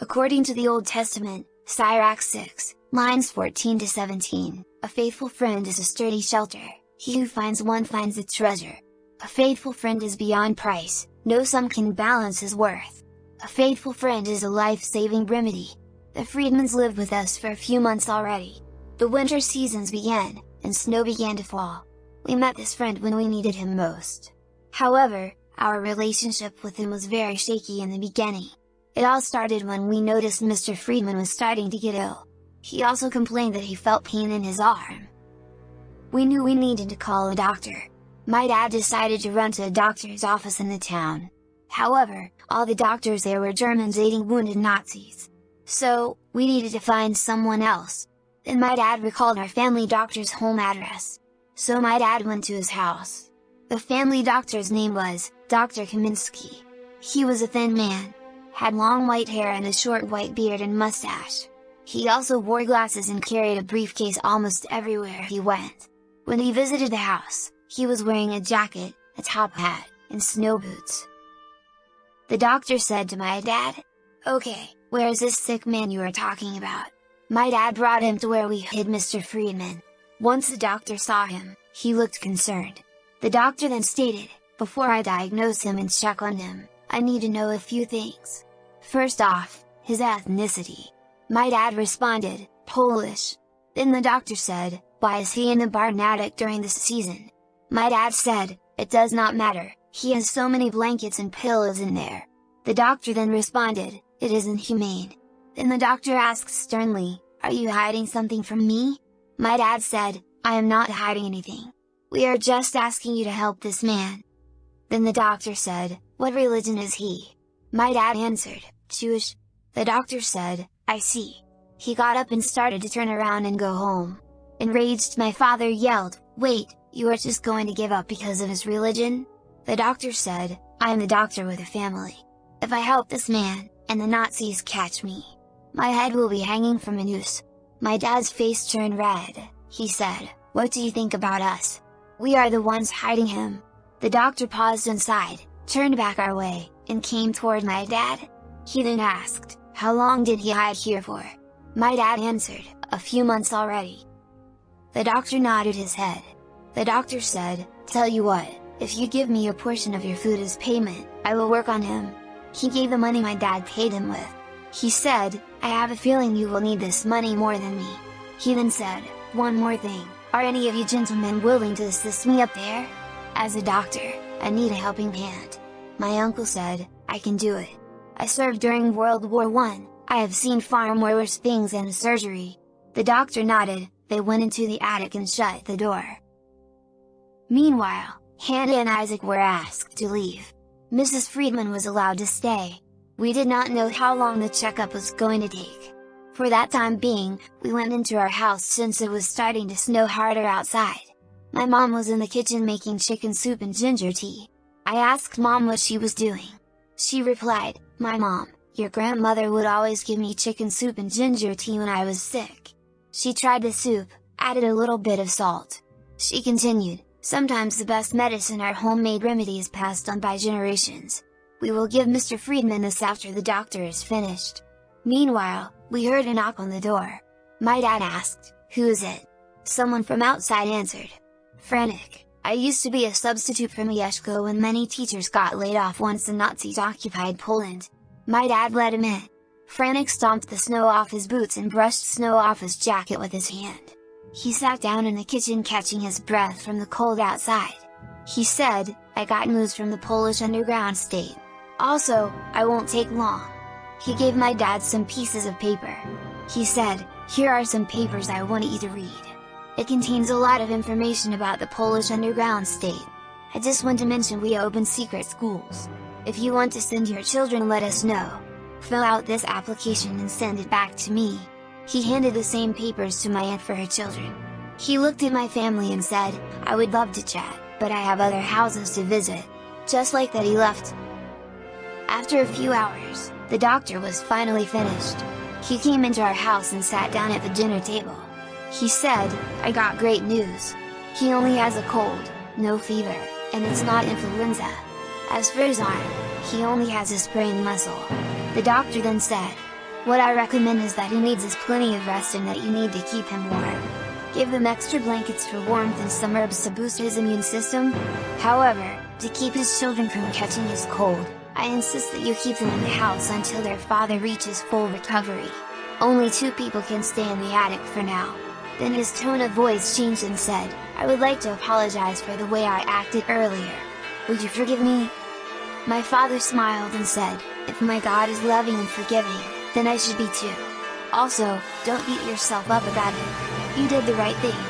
According to the Old Testament, Sirach 6, lines 14 to 17, a faithful friend is a sturdy shelter, he who finds one finds a treasure. A faithful friend is beyond price, no sum can balance his worth. A faithful friend is a life-saving remedy. The Friedmans lived with us for a few months already. The winter seasons began, and snow began to fall. We met this friend when we needed him most. However, our relationship with him was very shaky in the beginning. It all started when we noticed Mr. Friedman was starting to get ill. He also complained that he felt pain in his arm. We knew we needed to call a doctor. My dad decided to run to a doctor's office in the town. However, all the doctors there were Germans aiding wounded Nazis. So, we needed to find someone else. Then my dad recalled our family doctor's home address. So my dad went to his house. The family doctor's name was Dr. Kaminsky. He was a thin man, had long white hair and a short white beard and mustache. He also wore glasses and carried a briefcase almost everywhere he went. When he visited the house, he was wearing a jacket, a top hat, and snow boots. The doctor said to my dad, "Okay, where is this sick man you are talking about?" My dad brought him to where we hid Mr. Friedman. Once the doctor saw him, he looked concerned. The doctor then stated, "Before I diagnose him and check on him, I need to know a few things. First off, his ethnicity." My dad responded, "Polish." Then the doctor said, "Why is he in the barn attic during this season?" My dad said, "It does not matter, he has so many blankets and pillows in there." The doctor then responded, "It isn't humane." Then the doctor asked sternly, "Are you hiding something from me?" My dad said, "I am not hiding anything. We are just asking you to help this man." Then the doctor said, "What religion is he?" My dad answered, "Jewish." The doctor said, "I see." He got up and started to turn around and go home. Enraged, my father yelled, "Wait, you are just going to give up because of his religion?" The doctor said, "I am the doctor with a family. If I help this man, and the Nazis catch me, my head will be hanging from a noose." My dad's face turned red. He said, "What do you think about us? We are the ones hiding him." The doctor paused inside, turned back our way, and came toward my dad. He then asked, "How long did he hide here for?" My dad answered, "A few months already." The doctor nodded his head. The doctor said, "Tell you what, if you give me a portion of your food as payment, I will work on him." He gave the money my dad paid him with. He said, "I have a feeling you will need this money more than me." He then said, "One more thing, are any of you gentlemen willing to assist me up there? As a doctor, I need a helping hand." My uncle said, "I can do it. I served during World War I have seen far more worse things than surgery." The doctor nodded. They went into the attic and shut the door. Meanwhile, Hannah and Isaac were asked to leave. Mrs. Friedman was allowed to stay. We did not know how long the checkup was going to take. For that time being, we went into our house since it was starting to snow harder outside. My mom was in the kitchen making chicken soup and ginger tea. I asked Mom what she was doing. She replied, "My mom, your grandmother would always give me chicken soup and ginger tea when I was sick. She tried the soup, added a little bit of salt." She continued, "Sometimes the best medicine are homemade remedies passed on by generations. We will give Mr. Friedman this after the doctor is finished." Meanwhile, we heard a knock on the door. My dad asked, "Who is it?" Someone from outside answered. Frantic, I used to be a substitute for Mieszko when many teachers got laid off once the Nazis occupied Poland. My dad let him in. Frantic stomped the snow off his boots and brushed snow off his jacket with his hand. He sat down in the kitchen catching his breath from the cold outside. He said, "I got news from the Polish underground state. Also, I won't take long." He gave my dad some pieces of paper. He said, "Here are some papers I want you to read. It contains a lot of information about the Polish underground state. I just want to mention we open secret schools. If you want to send your children, let us know." Fill out this application and send it back to me." He handed the same papers to my aunt for her children. He looked at my family and said, "I would love to chat, but I have other houses to visit." Just like that, he left. After a few hours, the doctor was finally finished. He came into our house and sat down at the dinner table. He said, "I got great news. He only has a cold, no fever, and it's not influenza. As for his arm, he only has a sprained muscle." The doctor then said, "What I recommend is that he needs is plenty of rest and that you need to keep him warm. Give them extra blankets for warmth and some herbs to boost his immune system. However, to keep his children from catching his cold, I insist that you keep them in the house until their father reaches full recovery. Only 2 people can stay in the attic for now." Then his tone of voice changed and said, "I would like to apologize for the way I acted earlier. Would you forgive me?" My father smiled and said, "If my God is loving and forgiving, then I should be too. Also, don't beat yourself up about it. You did the right thing."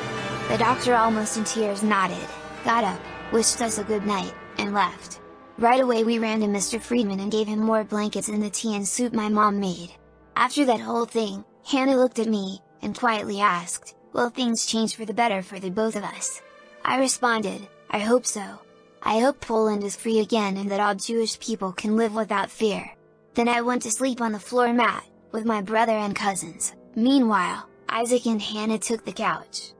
The doctor, almost in tears, nodded, got up, wished us a good night, and left. Right away we ran to Mr. Friedman and gave him more blankets and the tea and soup my mom made. After that whole thing, Hannah looked at me, and quietly asked, "Will things change for the better for the both of us?" I responded, "I hope so. I hope Poland is free again and that all Jewish people can live without fear." Then I went to sleep on the floor mat, with my brother and cousins. Meanwhile, Isaac and Hannah took the couch.